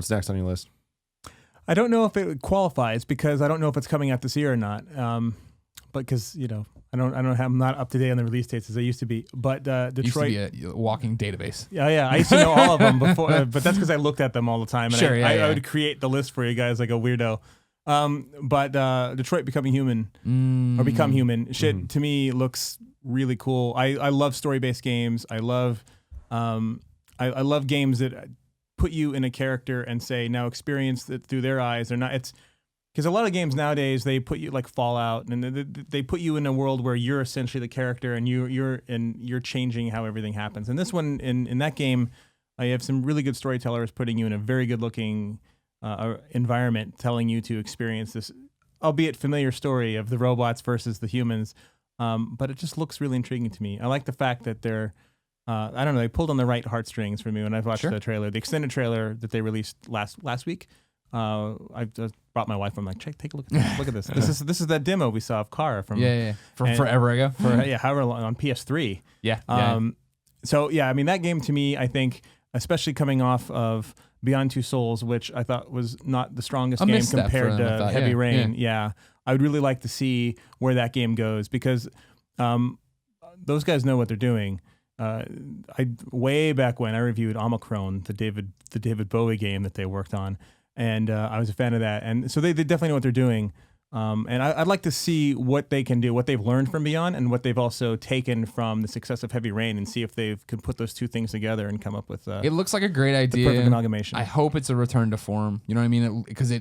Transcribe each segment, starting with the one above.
What's next on your list? I don't know if it qualifies because I don't know if it's coming out this year or not. But because I'm not up to date on the release dates as I used to be. But Detroit used to be a walking database. Yeah. I used to know all of them before, but that's because I looked at them all the time. And Sure, I would create the list for you guys like a weirdo. But Detroit Become Human shit to me looks really cool. I love story-based games. I love games that put you in a character and say, now experience it through their eyes. Because a lot of games nowadays, they put you like Fallout, and they put you in a world where you're essentially the character, and you're changing how everything happens. And this one, in that game, you have some really good storytellers putting you in a very good looking environment, telling you to experience this, albeit familiar story of the robots versus the humans. But it just looks really intriguing to me. I like the fact that they're, I don't know, they pulled on the right heartstrings for me when I've watched the trailer, the extended trailer that they released last week. I just brought my wife. I'm like, take a look at this. Look at this. This is that demo we saw of Kara from forever ago. However long on PS3. Yeah. So yeah, I mean that game to me, I think, especially coming off of Beyond Two Souls, which I thought was not the strongest game compared to Heavy Rain. Yeah, I would really like to see where that game goes because those guys know what they're doing. Way back when I reviewed Omicron, the David Bowie game that they worked on. And I was a fan of that. And so they definitely know what they're doing. And I'd like to see what they can do, what they've learned from Beyond and what they've also taken from the success of Heavy Rain and see if they could put those two things together and come up with it looks like a great idea. The perfect amalgamation. I hope it's a return to form. You know what I mean? Because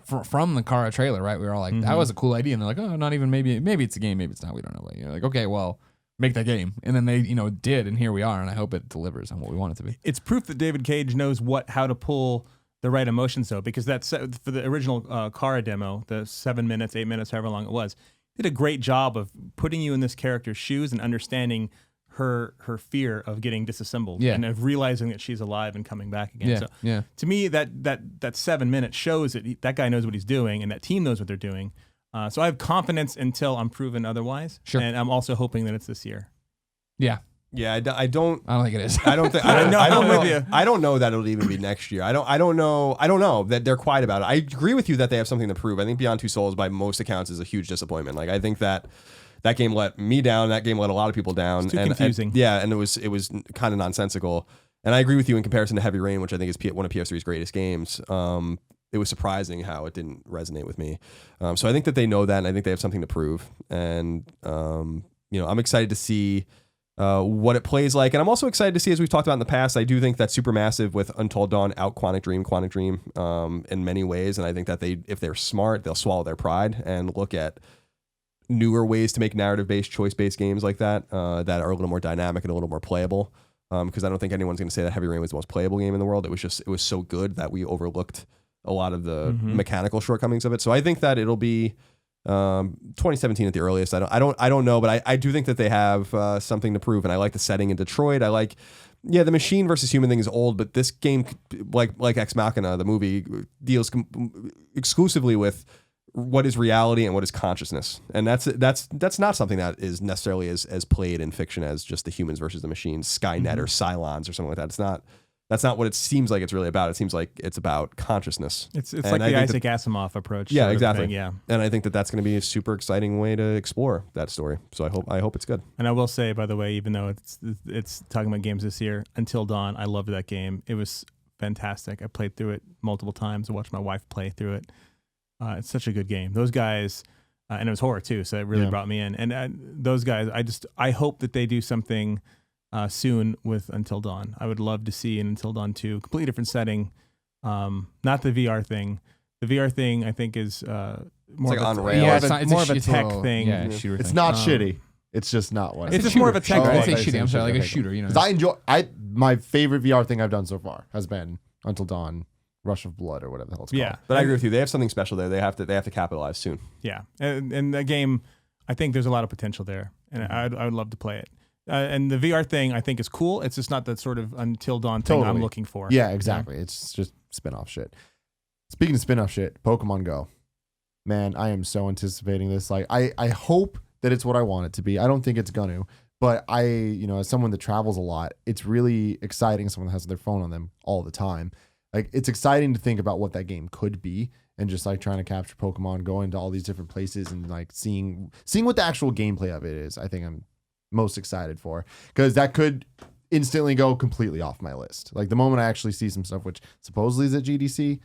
from the Kara trailer, right? We were all like, that was a cool idea. And they're like, oh, not even maybe it's a game, maybe it's not. We don't know. But you're like, okay, well, make that game. And then they, did, and here we are. And I hope it delivers on what we want it to be. It's proof that David Cage knows how to pull the right emotions, though, because that's for the original Kara demo, the 7 minutes, 8 minutes, however long it was, did a great job of putting you in this character's shoes and understanding her fear of getting disassembled and of realizing that she's alive and coming back again. To me, that 7 minutes shows that that guy knows what he's doing and that team knows what they're doing. So I have confidence until I'm proven otherwise. Sure. And I'm also hoping that it's this year. Yeah. Yeah, I don't think it is. I don't think. I don't know that it'll even be next year. I don't know that they're quiet about it. I agree with you that they have something to prove. I think Beyond Two Souls, by most accounts, is a huge disappointment. Like I think that game let me down. That game let a lot of people down. It's too confusing. And it was kind of nonsensical. And I agree with you in comparison to Heavy Rain, which I think is one of PS3's greatest games. It was surprising how it didn't resonate with me. So I think that they know that, and I think they have something to prove. And I'm excited to see what it plays like, and I'm also excited to see, as we've talked about in the past, I do think that Supermassive with Until Dawn out Quantic Dream in many ways, and I think that if they're smart, they'll swallow their pride and look at newer ways to make narrative-based, choice-based games like that that are a little more dynamic and a little more playable. Because I don't think anyone's going to say that Heavy Rain was the most playable game in the world. It was so good that we overlooked a lot of the mechanical shortcomings of it. So I think that it'll be 2017 at the earliest. I don't know, but I do think that they have something to prove, and I like the setting in Detroit. I like, the machine versus human thing is old, but this game, like Ex Machina, the movie, deals exclusively with what is reality and what is consciousness, and that's not something that is necessarily as played in fiction as just the humans versus the machines, Skynet or Cylons or something like that. That's not what it seems like it's really about. It seems like it's about consciousness. It's like the Isaac Asimov approach. Yeah, exactly. Yeah, and I think that that's going to be a super exciting way to explore that story. So I hope it's good. And I will say, by the way, even though it's talking about games this year, Until Dawn, I loved that game. It was fantastic. I played through it multiple times. I watched my wife play through it. It's such a good game. Those guys, and it was horror too, so it really brought me in. And those guys, I hope that they do something soon with Until Dawn. I would love to see an Until Dawn 2, completely different setting. Not the VR thing. The VR thing, I think, is more of a tech thing. Yeah, shooter it's thing. not shitty. It's just not one. It's just more of a tech thing. I say shitty. I'm sorry, like a shooter. Because I enjoy. My favorite VR thing I've done so far has been Until Dawn, Rush of Blood, or whatever the hell it's called. Yeah, but I agree with you. They have something special there. They have to capitalize soon. Yeah, and the game, I think there's a lot of potential there, and I would love to play it. And the VR thing, I think, is cool. It's just not that sort of Until Dawn thing I'm looking for. Yeah, exactly. It's just spin-off shit. Speaking of spin-off shit, Pokemon GO. Man, I am so anticipating this. Like, I hope that it's what I want it to be. I don't think it's gonna, but as someone that travels a lot, it's really exciting. Someone that has their phone on them all the time. like it's exciting to think about what that game could be, and just like trying to capture Pokemon, going to all these different places and like seeing what the actual gameplay of it is. I think I'm most excited for, because that could instantly go completely off my list. Like the moment I actually see some stuff, which supposedly is at GDC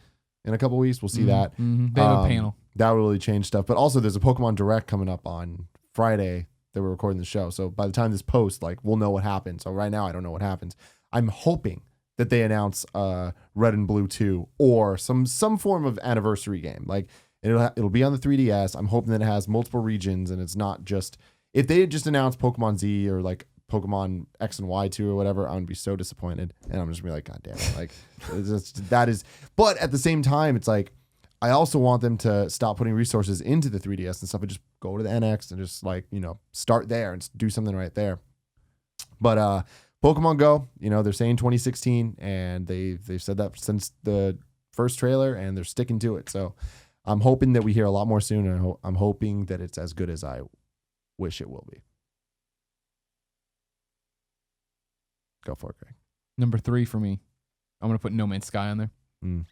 in a couple weeks, we'll see that. They have a panel. That will really change stuff. But also there's a Pokemon Direct coming up on Friday that we're recording the show. So by the time this posts, like we'll know what happens. So right now I don't know what happens. I'm hoping that they announce Red and Blue 2 or some form of anniversary game. Like it'll be on the 3DS. I'm hoping that it has multiple regions and it's not just, if they had just announced Pokemon Z or like Pokemon X and Y 2 or whatever, I'm gonna be so disappointed, and I'm just gonna be like, God damn it, like that is. But at the same time, it's like I also want them to stop putting resources into the 3DS and stuff, and just go to the NX and just like start there and do something right there. But Pokemon Go, they're saying 2016, and they've said that since the first trailer, and they're sticking to it. So I'm hoping that we hear a lot more soon, and I'm hoping that it's as good as I wish it will be. Go for it, Greg. Number 3 for me, I'm gonna put No Man's Sky on there.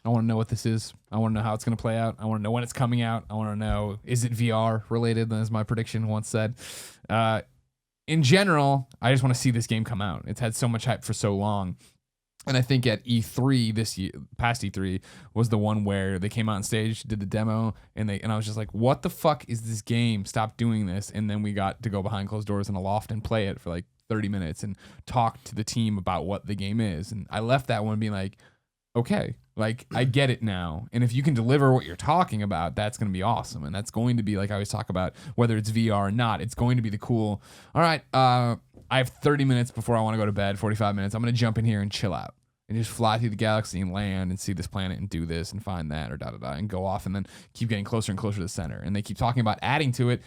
I want to know what this is. I want to know how it's gonna play out. I want to know when it's coming out. I want to know, is it VR related, as my prediction once said. In general, I just want to see this game come out. It's had so much hype for so long. And I think at E3 this year, past E3, was the one where they came out on stage, did the demo, and I was just like, what the fuck is this game? Stop doing this. And then we got to go behind closed doors in a loft and play it for like 30 minutes and talk to the team about what the game is. And I left that one being like, okay, like I get it now. And if you can deliver what you're talking about, that's going to be awesome. And that's going to be, like I always talk about, whether it's VR or not, it's going to be the cool, all right, I have 30 minutes before I want to go to bed, 45 minutes. I'm going to jump in here and chill out and just fly through the galaxy and land and see this planet and do this and find that or and go off and then keep getting closer and closer to the center. And they keep talking about adding to it,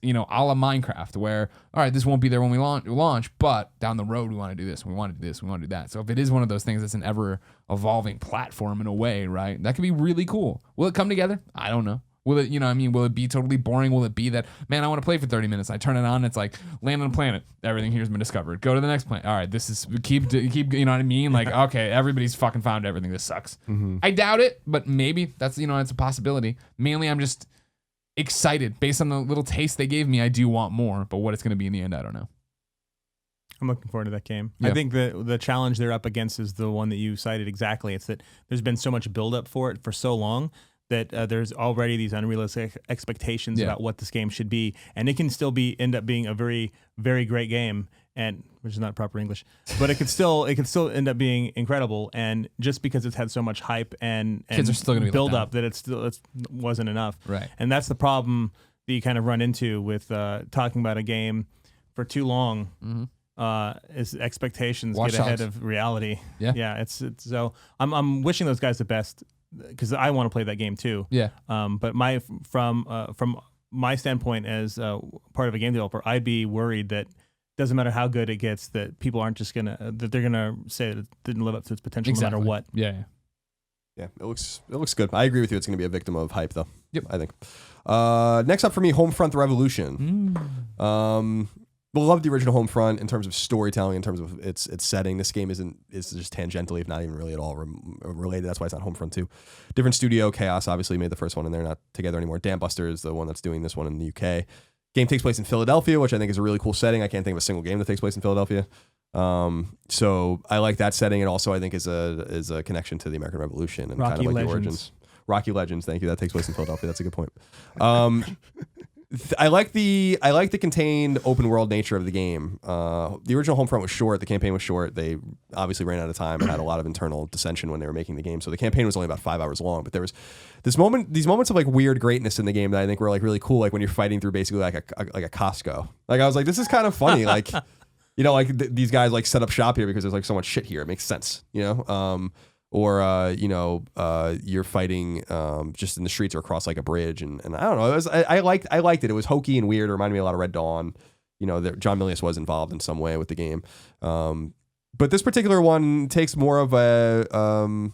a la Minecraft, where, all right, this won't be there when we launch, but down the road we want to do this, and we want to do this, we want to do that. So if it is one of those things that's an ever evolving platform in a way, right, that could be really cool. Will it come together? I don't know. Will it, will it be totally boring? Will it be that, man, I want to play for 30 minutes. I turn it on. It's like, land on a planet. Everything here's been discovered. Go to the next planet. All right, this is, keep, you know what I mean? Like, okay, everybody's fucking found everything. This sucks. Mm-hmm. I doubt it, but maybe that's, it's a possibility. Mainly, I'm just excited. Based on the little taste they gave me, I do want more, but what it's going to be in the end, I don't know. I'm looking forward to that game. Yeah. I think the challenge they're up against is the one that you cited exactly. It's that there's been so much buildup for it for so long that there's already these unrealistic expectations about what this game should be, and it can still end up being a very, very great game, and which is not proper English, but it could still end up being incredible. And just because it's had so much hype and kids are still gonna be build up, that it wasn't enough. Right. And that's the problem that you kind of run into with talking about a game for too long. Mm-hmm. Is expectations Watch get ahead Dogs. of reality. Yeah. It's so I'm wishing those guys the best, because I want to play that game too. Yeah. But from my standpoint as part of a game developer, I'd be worried that doesn't matter how good it gets, that people aren't just that they're gonna say that it didn't live up to its potential no matter what. Yeah. Yeah, it looks good. I agree with you. It's going to be a victim of hype, though. Yep. I think. Next up for me, Homefront: Revolution. Love the original Homefront in terms of storytelling, in terms of its setting. This game is just tangentially, if not even really at all, related. That's why it's not Homefront 2. Different studio. Chaos obviously made the first one, and they're not together anymore. Dambuster is the one that's doing this one in the UK. Game takes place in Philadelphia, which I think is a really cool setting. I can't think of a single game that takes place in Philadelphia. So I like that setting, and also I think is a connection to the American Revolution and Rocky kind of like Legends. the origins. Rocky Legends, thank you. That takes place in Philadelphia. That's a good point. I like the contained open world nature of the game. The original Homefront was short. The campaign was short. They obviously ran out of time and had a lot of internal dissension when they were making the game. So the campaign was only about 5 hours long. But there was these moments of like weird greatness in the game that I think were like really cool. Like when you're fighting through basically like a Costco. Like I was like, this is kind of funny. Like these guys like set up shop here because there's like so much shit here. It makes sense, Or you're fighting just in the streets or across like a bridge, and I don't know. I liked it. It was hokey and weird. It reminded me a lot of Red Dawn. That John Milius was involved in some way with the game. But this particular one takes more of a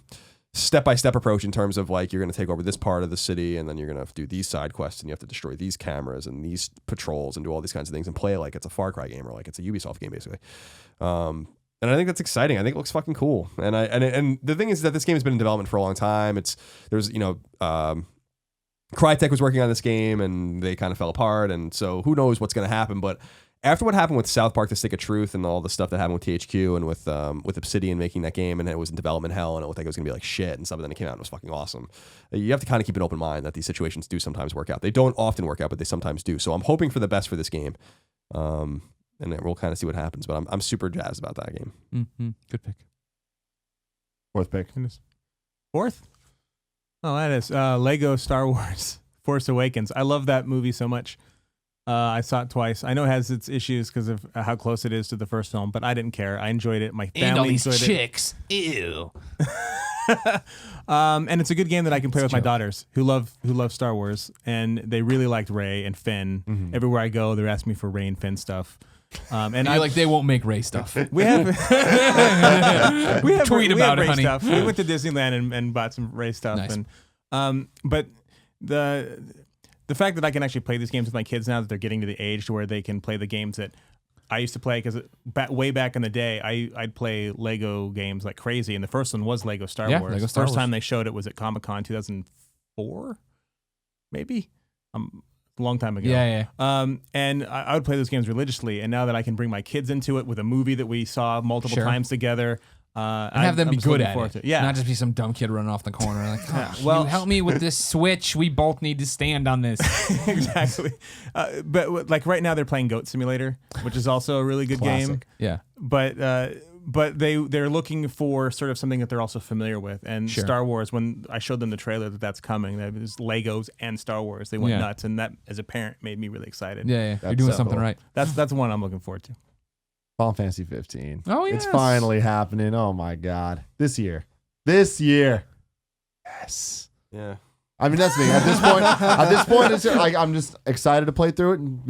step-by-step approach in terms of like you're going to take over this part of the city, and then you're going to do these side quests, and you have to destroy these cameras and these patrols and do all these kinds of things and play it like it's a Far Cry game or like it's a Ubisoft game basically. And I think that's exciting. I think it looks fucking cool. And the thing is that this game has been in development for a long time. There's Crytek was working on this game and they kind of fell apart. And so who knows what's going to happen. But after what happened with South Park: The Stick of Truth and all the stuff that happened with THQ and with Obsidian making that game, and it was in development hell and it looked like it was going to be like shit and stuff, and then it came out and it was fucking awesome. You have to kind of keep an open mind that these situations do sometimes work out. They don't often work out, but they sometimes do. So I'm hoping for the best for this game. And then we'll kind of see what happens. But I'm super jazzed about that game. Mm-hmm. Good pick. Fourth pick. Fourth? Oh, that is Lego Star Wars Force Awakens. I love that movie so much. I saw it twice. I know it has its issues because of how close it is to the first film, but I didn't care. I enjoyed it. My family and all these enjoyed chicks. Ew. And it's a good game that I can play with my daughters who love Star Wars, and they really liked Rey and Finn. Mm-hmm. Everywhere I go, they're asking me for Rey and Finn stuff. And I like they won't make Ray stuff. We have Tweet about it, Rey honey. stuff. We went to Disneyland and bought some Rey stuff. Nice. And but the fact that I can actually play these games with my kids now that they're getting to the age to where they can play the games that I used to play, because way back in the day, I'd play Lego games like crazy, and the first one was Lego Star Wars. Lego Star First Wars. time they showed it was at Comic-Con 2004, maybe. A long time ago. Yeah. And I would play those games religiously, and now that I can bring my kids into it with a movie that we saw multiple Sure. times together, And have them be just good looking at forward it. to Yeah. Not just be some dumb kid running off the corner. Like, oh, Well- you help me with this switch. We both need to stand on this. Exactly. But like right now they're playing Goat Simulator, which is also a really good game. Classic. Yeah. But they're looking for sort of something that they're also familiar with. And Sure. Star Wars, when I showed them the trailer that's coming, that was Legos and Star Wars, they went Yeah. nuts, and that as a parent made me really excited. Yeah. You're That's doing so something cool. right. That's one I'm looking forward to. Final Fantasy 15. Oh, It's yes. finally happening. Oh my God. This year. Yes. Yeah. I mean, that's me. At this point, it's just, like, I'm just excited to play through it and,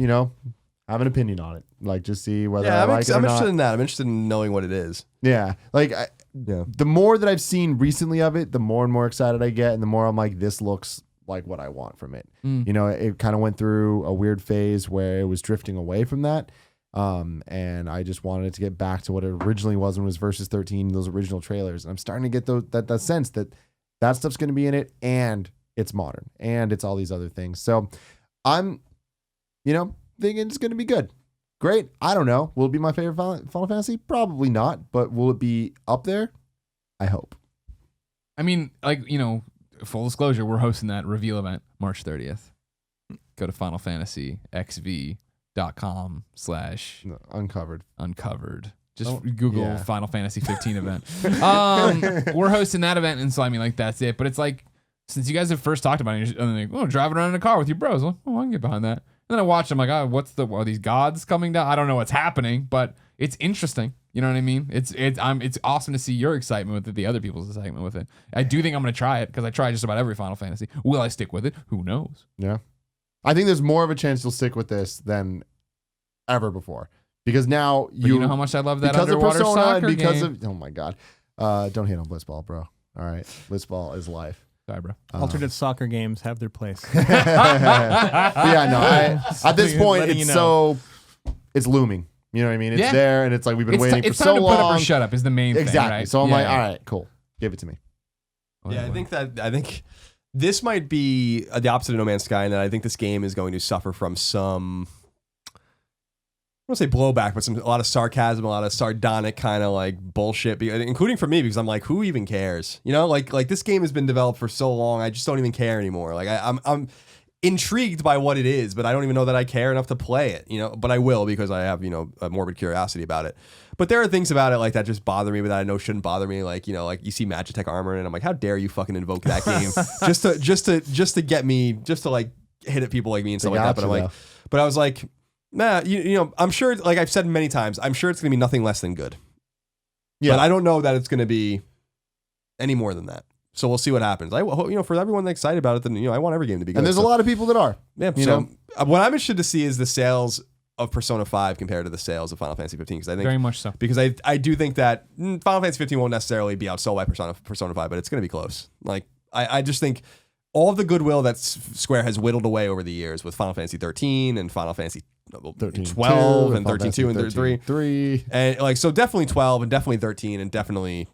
have an opinion on it. Like, just see whether I Yeah, like it or I'm not. interested in that. I'm interested in knowing what it is. Yeah. Like, Yeah. the more that I've seen recently of it, the more and more excited I get, and the more I'm like, this looks like what I want from it. Mm. It kind of went through a weird phase where it was drifting away from that. And I just wanted it to get back to what it originally was when it was Versus 13, those original trailers. And I'm starting to get that sense that stuff's going to be in it, and it's modern, and it's all these other things. So I'm, thinking it's going to be good. Great. I don't know. Will it be my favorite Final Fantasy? Probably not. But will it be up there? I hope. I mean, full disclosure, we're hosting that reveal event March 30th. Go to finalfantasyxv.com/ No, uncovered. Just Google yeah. Final Fantasy 15 event. We're hosting that event, and so I mean, like, that's it. But it's like, since you guys have first talked about it, and like, driving around in a car with your bros. Well, I can get behind that. And then I watched. I'm like, are these gods coming down? I don't know what's happening, but it's interesting. You know what I mean? It's awesome to see your excitement with it, the other people's excitement with it. I do think I'm gonna try it because I try just about every Final Fantasy. Will I stick with it? Who knows? Yeah. I think there's more of a chance you'll stick with this than ever before. Because now But you know how much I love that because of underwater Persona soccer and because game. of oh my God. Don't hate on Blitzball, bro. All right. Blitzball is life. Sorry, bro. Alternate soccer games have their place. But yeah, no, at this point Letting it's you know. it's looming. You know what I mean? It's Yeah. there, and it's like we've been waiting for It's so time to long. put up or shut up is the main thing, Exactly. right? So I'm like, Yeah. all right, cool. Give it to me. Yeah, I think this might be the opposite of No Man's Sky, in that I think this game is going to suffer from some, I don't want to say blowback, but a lot of sarcasm, a lot of sardonic kind of like bullshit, including for me, because I'm like, who even cares? Like this game has been developed for so long, I just don't even care anymore. Like I'm intrigued by what it is, but I don't even know that I care enough to play it, but I will, because I have, a morbid curiosity about it. But there are things about it like that just bother me, but that I know shouldn't bother me. Like, like you see Magitech armor and I'm like, how dare you fucking invoke that game just to get me, just to like hit at people like me and stuff like that. But I'm like, but I was like, nah, I'm sure, like I've said many times, I'm sure it's going to be nothing less than good. Yeah. But I don't know that it's going to be any more than that. So we'll see what happens. I hope, for everyone that's excited about it, then, I want every game to be good. And there's a lot of people that are. Yeah, what I'm interested to see is the sales of Persona 5 compared to the sales of Final Fantasy 15, because I think Very much so. because I do think that Final Fantasy 15 won't necessarily be outsold by Persona 5, but it's going to be close. Like I just think all of the goodwill that Square has whittled away over the years with Final Fantasy 13 and Final Fantasy 12 and 13 2 and 3, and like so definitely 12 and definitely 13 and definitely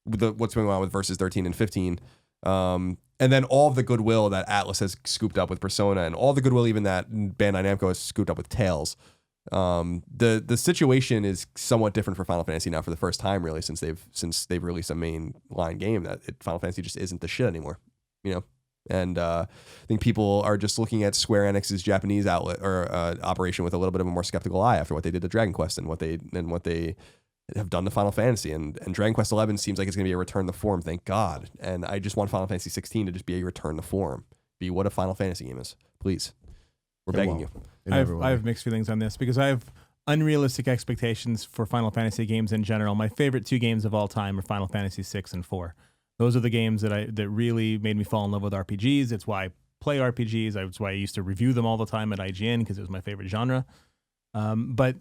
what's going on with Versus 13 and 15. And then all of the goodwill that Atlas has scooped up with Persona and all the goodwill even that Bandai Namco has scooped up with Tales. The situation is somewhat different for Final Fantasy now for the first time really since they've released a main line game that Final Fantasy just isn't the shit anymore, you know. And I think people are just looking at Square Enix's Japanese outlet or operation with a little bit of a more skeptical eye after what they did to Dragon Quest and what they have done to Final Fantasy. And Dragon Quest 11 seems like it's going to be a return to form, thank God. And I just want Final Fantasy 16 to just be a return to form, be what a Final Fantasy game is. Please, we're begging you. I have mixed feelings on this because I have unrealistic expectations for Final Fantasy games in general. My favorite 2 games of all time are Final Fantasy 6 and 4. Those are the games that really made me fall in love with RPGs. It's why I play RPGs. It's why I used to review them all the time at IGN because it was my favorite genre. But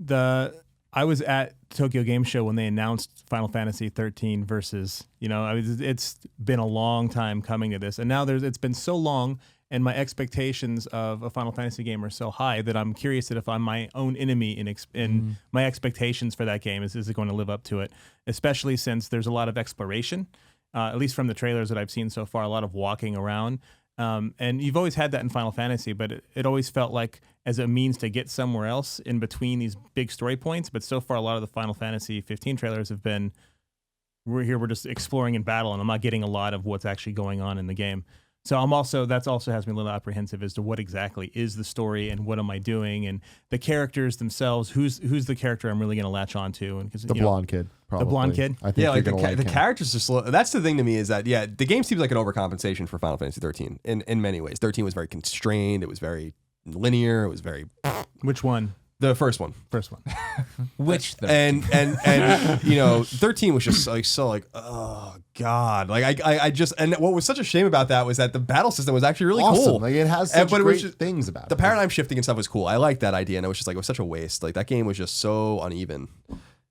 I was at Tokyo Game Show when they announced Final Fantasy 13 Versus. It's been a long time coming to this, and now it's been so long, and my expectations of a Final Fantasy game are so high that I'm curious that if I'm my own enemy in my expectations for that game, is it going to live up to it? Especially since there's a lot of exploration. At least from the trailers that I've seen so far, a lot of walking around. And you've always had that in Final Fantasy, but it always felt like as a means to get somewhere else in between these big story points. But so far, a lot of the Final Fantasy 15 trailers have been, we're just exploring in battle, and I'm not getting a lot of what's actually going on in the game. So that's also has me a little apprehensive as to what exactly is the story and what am I doing, and the characters themselves. Who's the character I'm really going to latch on to? And the blonde kid, probably. The blonde kid. I think the characters are slow. That's the thing to me is that the game seems like an overcompensation for Final Fantasy 13 in many ways. 13 was very constrained. It was very linear. It was very. Which one? The first one. Which 13? And 13 was just oh god, like I just, and what was such a shame about that was that the battle system was actually really awesome. cool. Like it has such great things about it. The paradigm shifting and stuff was cool. I liked that idea, and it was just like it was such a waste. Like that game was just so uneven,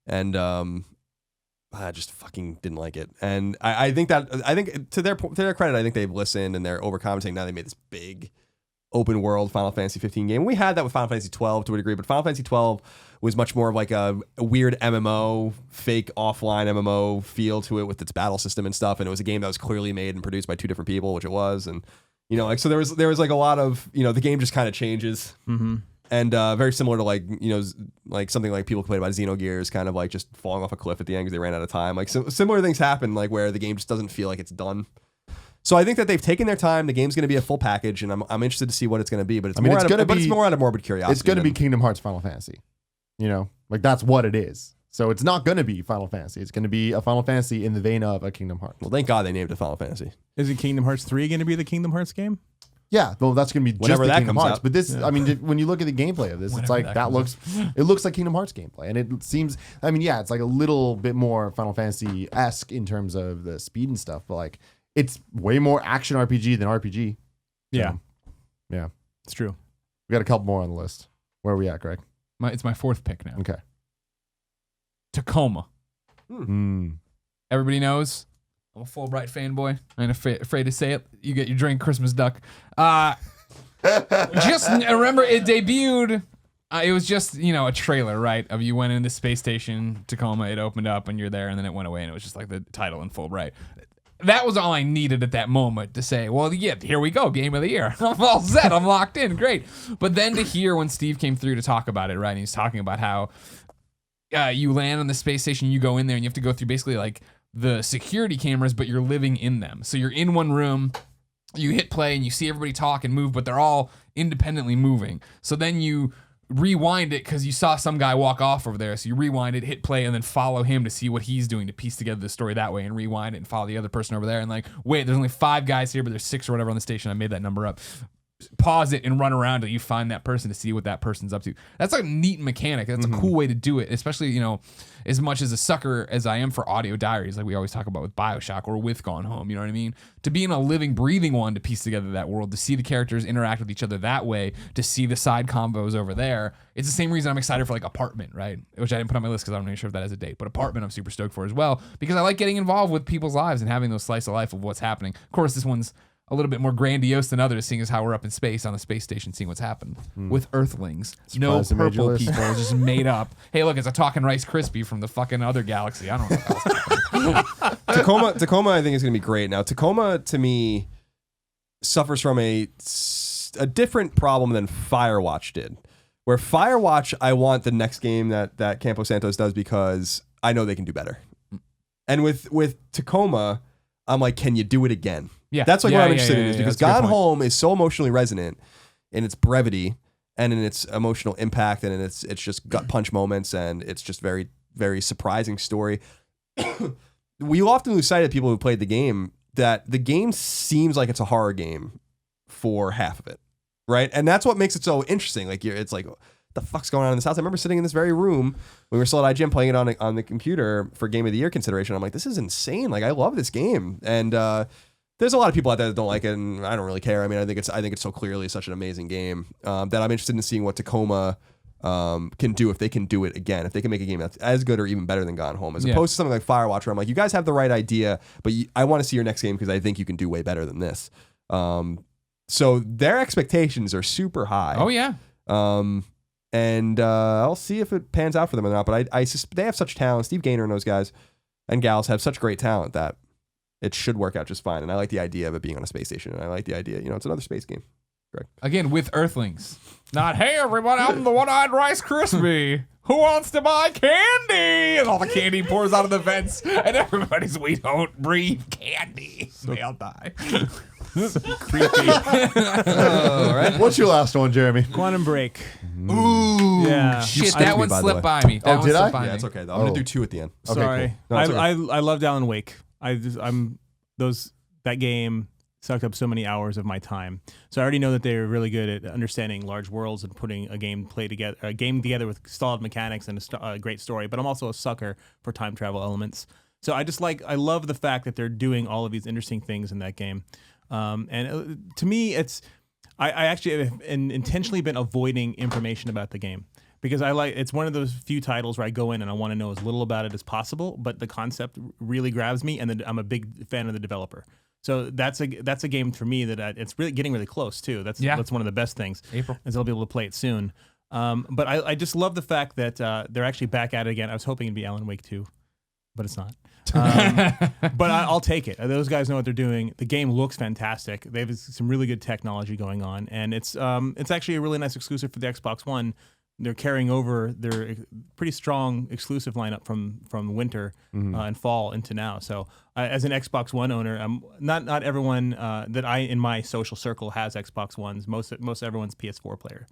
and I just fucking didn't like it. And I think to their credit, I think they've listened and they're overcompensating. Now they made this big open world Final Fantasy 15 game. We had that with Final Fantasy 12 to a degree, but Final Fantasy 12 was much more of like a weird MMO, fake offline MMO feel to it with its battle system and stuff. And it was a game that was clearly made and produced by 2 different people, which it was. And so there was like a lot of the game just kind of changes. Mm-hmm. And very similar to like something like people complain about Xenogears, kind of like just falling off a cliff at the end because they ran out of time. Like similar things happen, like where the game just doesn't feel like it's done. So I think that they've taken their time. The game's going to be a full package, and I'm interested to see what it's going to be. But it's more out of morbid curiosity. It's going to be Kingdom Hearts Final Fantasy. Like that's what it is. So it's not going to be Final Fantasy. It's going to be a Final Fantasy in the vein of a Kingdom Hearts. Well, thank God they named it Final Fantasy. Is it Kingdom Hearts 3 going to be the Kingdom Hearts game? Yeah, well, that's going to be whenever just that Kingdom comes Hearts. out. But this, I mean, when you look at the gameplay of this, it's like it looks like Kingdom Hearts gameplay, and it seems. I mean, yeah, it's like a little bit more Final Fantasy-esque in terms of the speed and stuff, but like it's way more action RPG than RPG. Yeah, yeah, it's true. We got a couple more on the list. Where are we at, Greg? It's my 4th pick now. Okay. Tacoma. Everybody knows I'm a Fulbright fanboy. I ain't afraid to say it. You get your drink, Christmas duck. Just remember, it debuted. It was just, a trailer, right? Of you went into the space station, Tacoma, it opened up, and you're there, and then it went away, and it was just like the title in Fulbright. That was all I needed at that moment to say, well, yeah, here we go, game of the year. I'm all set. I'm locked in. Great. But then to hear when Steve came through to talk about it, right? And he's talking about how you land on the space station, you go in there, and you have to go through basically like the security cameras, but you're living in them. So you're in one room, you hit play, and you see everybody talk and move, but they're all independently moving. So then you rewind it because you saw some guy walk off over there. So you rewind it, hit play, and then follow him to see what he's doing to piece together the story that way, and rewind it and follow the other person over there. And like, wait, there's only 5 guys here, but there's 6 or whatever on the station. I made that number up. Pause it and run around until you find that person to see what that person's up to. That's like a neat mechanic. That's a cool way to do it, especially, as much as a sucker as I am for audio diaries, like we always talk about with BioShock or with Gone Home, you know what I mean? To be in a living, breathing one to piece together that world, to see the characters interact with each other that way, to see the side combos over there. It's the same reason I'm excited for like Apartment, right? Which I didn't put on my list because I'm not sure if that has a date, but Apartment I'm super stoked for as well because I like getting involved with people's lives and having those slice of life of what's happening. Of course, this one's a little bit more grandiose than others, seeing as how we're up in space on the space station, seeing what's happened with Earthlings. Surprised No they made your purple list. people, just made up. Hey, look, it's a talking Rice Krispie from the fucking other galaxy. I don't know what else. Tacoma, I think is going to be great. Now, Tacoma to me suffers from a different problem than Firewatch did. Where Firewatch, I want the next game that Campo Santos does because I know they can do better. And with Tacoma, I'm like, can you do it again? Yeah, that's like what I'm interested in is because that's a good Gone point. Home is so emotionally resonant in its brevity and in its emotional impact and in its just gut punch moments and it's just very, very surprising story. We often lose sight of people who played the game that the game seems like it's a horror game for half of it, right? And that's what makes it so interesting. Like it's like, what the fuck's going on in this house? I remember sitting in this very room when we were still at IGN playing it on the computer for Game of the Year consideration. I'm like, this is insane. Like I love this game, and there's a lot of people out there that don't like it, and I don't really care. I mean, I think it's so clearly such an amazing game that I'm interested in seeing what Tacoma can do if they can do it again, if they can make a game that's as good or even better than Gone Home, as opposed to something like Firewatch, where I'm like, you guys have the right idea, but I want to see your next game because I think you can do way better than this. So their expectations are super high. Oh, yeah. And I'll see if it pans out for them or not. But they have such talent. Steve Gaynor and those guys and gals have such great talent that it should work out just fine. And I like the idea of it being on a space station. And I like the idea, it's another space game. Greg. Again, with Earthlings. Not, hey, everybody, I'm the one-eyed Rice Krispie. Who wants to buy candy? And all the candy pours out of the vents. And everybody's, we don't breathe candy. They'll die. Creepy. All right. What's your last one, Jeremy? Quantum Break. Ooh. Yeah. Shit, skipped that me, one by the slipped way. by me. That one did I? slipped by Yeah, me. it's okay though. I'm gonna do 2 at the end. Okay, Sorry. cool. No, it's okay. I loved Alan Wake. That game sucked up so many hours of my time. So I already know that they're really good at understanding large worlds and putting a game together with solid mechanics and a great story. But I'm also a sucker for time travel elements. So I love the fact that they're doing all of these interesting things in that game. To me, I actually have intentionally been avoiding information about the game because it's one of those few titles where I go in and I want to know as little about it as possible, but the concept really grabs me, and I'm a big fan of the developer. So that's a game for me that it's really getting really close too. That's one of the best things. April. Is I'll be able to play it soon. But I just love the fact that they're actually back at it again. I was hoping it'd be Alan Wake 2, but it's not. But I'll take it. Those guys know what they're doing. The game looks fantastic. They have some really good technology going on, and it's actually a really nice exclusive for the Xbox One. They're carrying over their pretty strong exclusive lineup from winter and fall into now. So as an Xbox One owner, not everyone that in my social circle has Xbox Ones. Most everyone's PS4 player.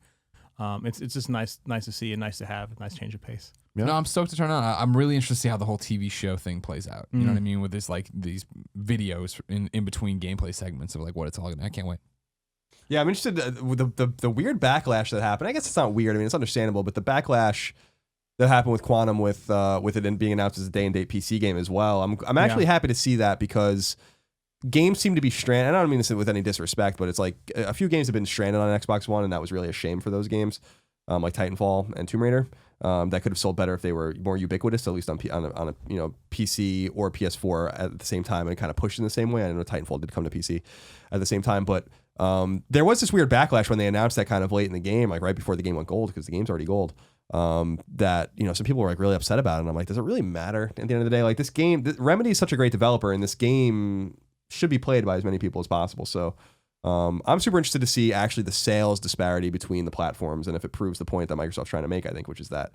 It's just nice to see and nice to have, a nice change of pace. Yeah. No, I'm stoked to turn on. I'm really interested to see how the whole TV show thing plays out. You know what I mean? With this, these videos in between gameplay segments of what it's all. I can't wait. Yeah, I'm interested with the weird backlash that happened. I guess it's not weird. I mean, it's understandable, but the backlash that happened with Quantum with it being announced as a day and date PC game as well. I'm actually happy to see that because games seem to be stranded. I don't mean this with any disrespect, but it's like a few games have been stranded on Xbox One, and that was really a shame for those games, like Titanfall and Tomb Raider. That could have sold better if they were more ubiquitous, at least on a PC or PS4 at the same time, and kind of pushed in the same way. I know Titanfall did come to PC at the same time, but there was this weird backlash when they announced that kind of late in the game, like right before the game went gold, because the game's already gold. That some people were really upset about it. And I'm like, does it really matter at the end of the day? Like this game, Remedy is such a great developer, and this game should be played by as many people as possible. So I'm super interested to see actually the sales disparity between the platforms, and if it proves the point that Microsoft's trying to make, I think, which is that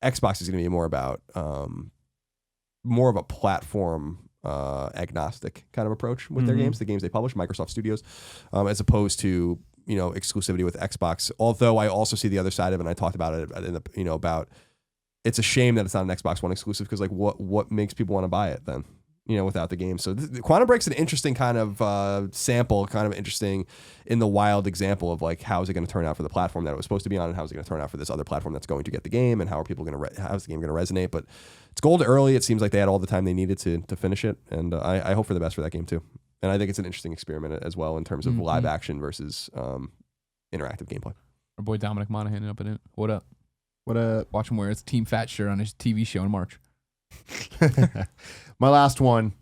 Xbox is going to be more about more of a platform agnostic kind of approach with their games, the games they publish, Microsoft Studios, as opposed to exclusivity with Xbox. Although I also see the other side of it, and I talked about it in about it's a shame that it's not an Xbox One exclusive, because what makes people want to buy it then? Without the game. So Quantum Break's an interesting kind of sample, kind of interesting in the wild example of how is it going to turn out for the platform that it was supposed to be on, and how is it going to turn out for this other platform that's going to get the game, and how are people going to how's the game going to resonate? But it's gold early. It seems like they had all the time they needed to finish it, and I hope for the best for that game too. And I think it's an interesting experiment as well in terms of live action versus interactive gameplay. Our boy Dominic Monaghan up in it. What up? What a Watch him wear his Team Fat shirt on his TV show in March. My last one,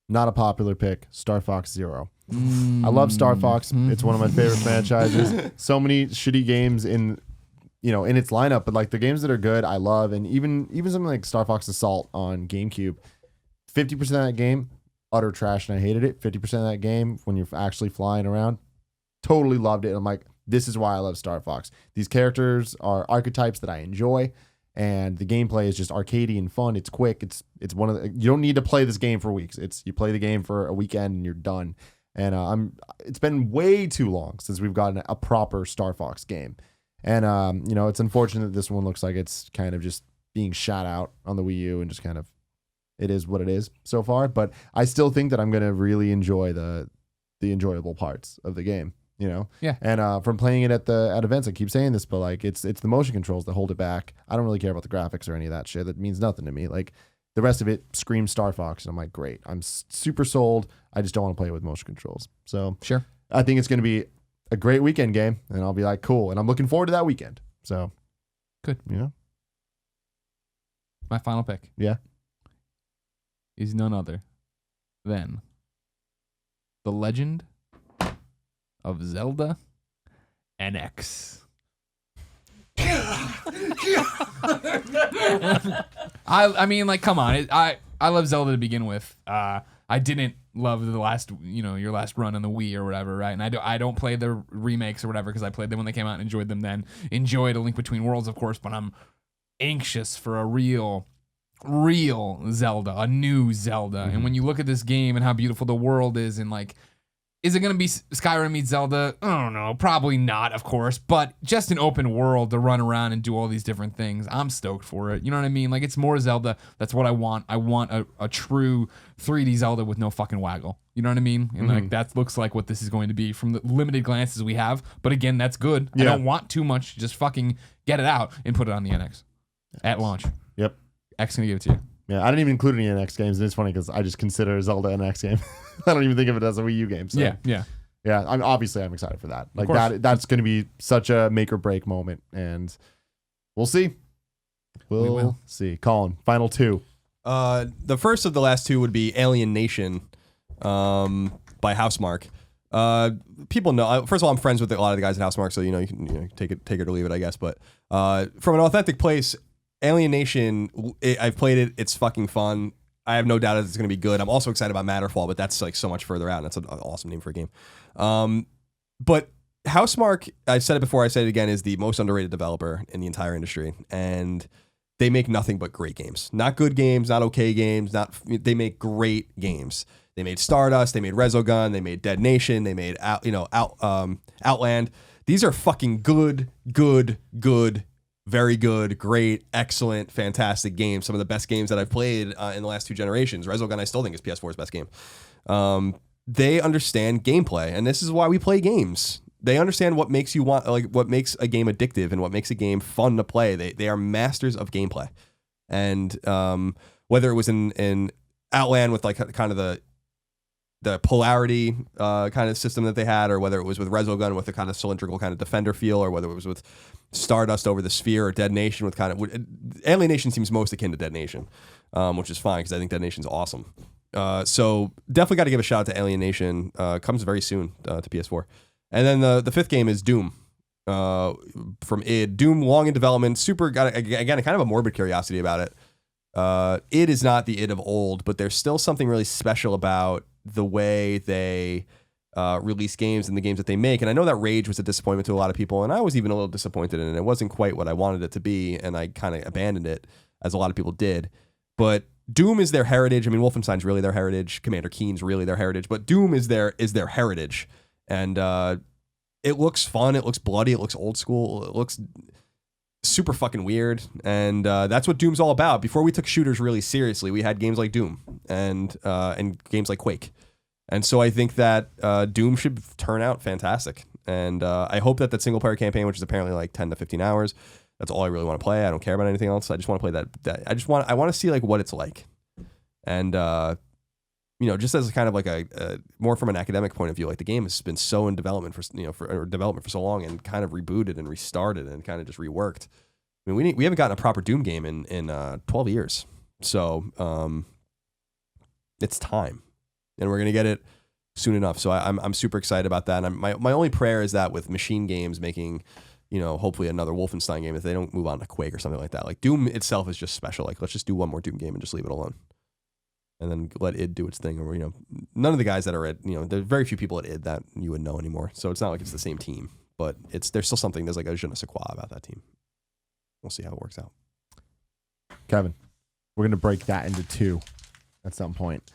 not a popular pick, Star Fox Zero. I love Star Fox. It's one of my favorite franchises. So many shitty games in its lineup, but like the games that are good, I love. And even something like Star Fox Assault on GameCube, 50% of that game, utter trash, and I hated it. 50% of that game, when you're actually flying around, totally loved it. And I'm like, this is why I love Star Fox. These characters are archetypes that I enjoy, and the gameplay is just arcadey and fun. It's quick. It's one of you don't need to play this game for weeks. You play the game for a weekend and you're done. And it's been way too long since we've gotten a proper Star Fox game. And it's unfortunate that this one looks like it's kind of just being shot out on the Wii U and just kind of it is what it is so far. But I still think that I'm gonna really enjoy the enjoyable parts of the game. Yeah. And from playing it at events, I keep saying this, but like it's the motion controls that hold it back. I don't really care about the graphics or any of that shit. That means nothing to me. Like the rest of it screams Star Fox, and I'm like, great. I'm super sold. I just don't want to play it with motion controls. So Sure. I think it's going to be a great weekend game, and I'll be like, cool. And I'm looking forward to that weekend. So good. My final pick. Yeah. Is none other than The Legend of Zelda NX. I mean, like, come on. I love Zelda to begin with. I didn't love the last, your last run on the Wii or whatever, right? And I don't play the remakes or whatever because I played them when they came out and enjoyed them then. Enjoyed A Link Between Worlds, of course, but I'm anxious for a real Zelda, a new Zelda. Mm-hmm. And when you look at this game and how beautiful the world is, and like, is it going to be Skyrim meets Zelda? I don't know. Probably not, of course. But just an open world to run around and do all these different things. I'm stoked for it. You know what I mean? Like, it's more Zelda. That's what I want. I want a true 3D Zelda with no fucking waggle. You know what I mean? And like, that looks like what this is going to be from the limited glances we have. But again, that's good. Yeah. I don't want too much. Just fucking get it out and put it on the NX at launch. Yep. X going to give it to you. Yeah, I didn't even include any NX games, and it's funny because I just consider Zelda an NX game. I don't even think of it as a Wii U game. So. Yeah. I'm excited for that. Like course. that's going to be such a make or break moment, and we'll see. We will see. Colin, final two. The first of the last two would be Alienation, by Housemarque. People know. First of all, I'm friends with a lot of the guys at Housemarque, so you can take it or leave it, I guess. But from an authentic place, Alienation, I've played it. It's fucking fun. I have no doubt that it's going to be good. I'm also excited about Matterfall, but that's like so much further out, and that's an awesome name for a game. But Housemarque, I've said it before, I say it again, is the most underrated developer in the entire industry, and they make nothing but great games. Not good games, not okay games. They make great games. They made Stardust. They made Resogun. They made Dead Nation. They made Outland. These are fucking good, very good, great, excellent, fantastic games. Some of the best games that I've played in the last two generations. Resogun, I still think is PS4's best game. They understand gameplay, and this is why we play games. They understand what makes you want, like what makes a game addictive and what makes a game fun to play. They are masters of gameplay, and whether it was in Outland with like kind of the polarity kind of system that they had, or whether it was with Resogun with the kind of cylindrical kind of defender feel, or whether it was with Stardust over the sphere, or Dead Nation with kind of Alienation seems most akin to Dead Nation, which is fine because I think Dead Nation's awesome. So definitely got to give a shout out to Alienation. Comes very soon to PS4, and then the fifth game is Doom. From id. Doom, long in development. Super got again kind of a morbid curiosity about it. Id is not the id of old, but there's still something really special about the way they release games and the games that they make. And I know that Rage was a disappointment to a lot of people, and I was even a little disappointed in it. It wasn't quite what I wanted it to be, and I kind of abandoned it, as a lot of people did. But Doom is their heritage. I mean, Wolfenstein's really their heritage. Commander Keen's really their heritage. But Doom is their heritage. And it looks fun. It looks bloody. It looks old school. It looks super fucking weird. And that's what Doom's all about. Before we took shooters really seriously, we had games like Doom and games like Quake. And so I think that Doom should turn out fantastic. And I hope that single player campaign, which is apparently like 10 to 15 hours, that's all I really want to play. I don't care about anything else. I just want to play that. I want to see like what it's like. And just as kind of like a more from an academic point of view, like the game has been so in development for so long, and kind of rebooted and restarted and kind of just reworked. I mean, we haven't gotten a proper Doom game in 12 years. So it's time. And we're going to get it soon enough. So I'm super excited about that. And my only prayer is that with Machine Games making, hopefully another Wolfenstein game, if they don't move on to Quake or something like that. Like Doom itself is just special. Like let's just do one more Doom game and just leave it alone. And then let id do its thing. Or, none of the guys that are at, there's very few people at id that you would know anymore. So it's not like it's the same team, but there's still something, there's like a je ne sais quoi about that team. We'll see how it works out. Kevin, we're going to break that into two at some point.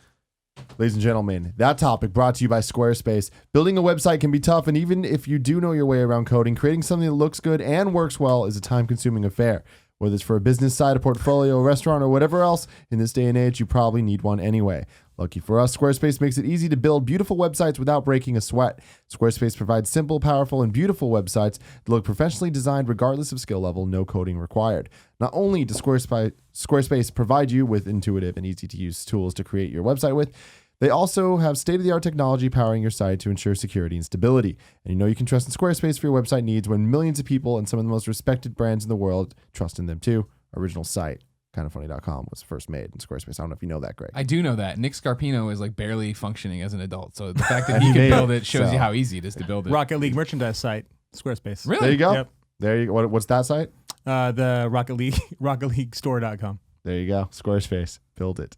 Ladies and gentlemen, that topic brought to you by Squarespace. Building a website can be tough, and even if you do know your way around coding, creating something that looks good and works well is a time-consuming affair. Whether it's for a business site, a portfolio, a restaurant, or whatever else, in this day and age, you probably need one anyway. Lucky for us, Squarespace makes it easy to build beautiful websites without breaking a sweat. Squarespace provides simple, powerful, and beautiful websites that look professionally designed regardless of skill level, no coding required. Not only does Squarespace provide you with intuitive and easy-to-use tools to create your website with, they also have state-of-the-art technology powering your site to ensure security and stability. And you can trust in Squarespace for your website needs when millions of people and some of the most respected brands in the world trust in them too. Original site, kindoffunny.com, was first made in Squarespace. I don't know if you know that, Greg. I do know that. Nick Scarpino is like barely functioning as an adult. So the fact that he can build it shows you how easy it is to build it. Rocket League merchandise site, Squarespace. Really? There you go. Yep. There you go. What's that site? The Rocket League Store.com. There you go. Squarespace. Build it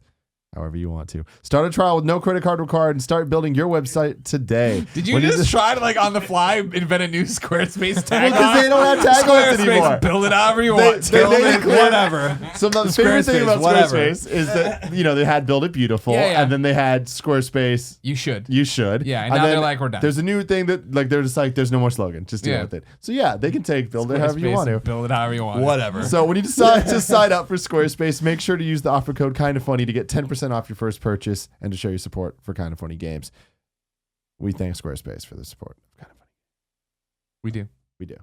however you want to. Start a trial with no credit card required and start building your website today. Did you just try to, like, on the fly, invent a new Squarespace tagline? Because they don't have taglines anymore. Build it however you want. Whatever. So the favorite thing about Squarespace is that, they had Build It Beautiful, and then they had Squarespace. You should. Yeah, and now they're like, we're done. There's a new thing that, like, they're just like, there's no more slogan. Just deal with it. So yeah, they can take Build It however you want to. Build it however you want. Whatever. So when you decide to sign up for Squarespace, make sure to use the offer code KINDOFFUNNY to get 10% off your first purchase and to show your support for Kind of Funny Games. We thank Squarespace for the support of Kind of Funny. We do. We do.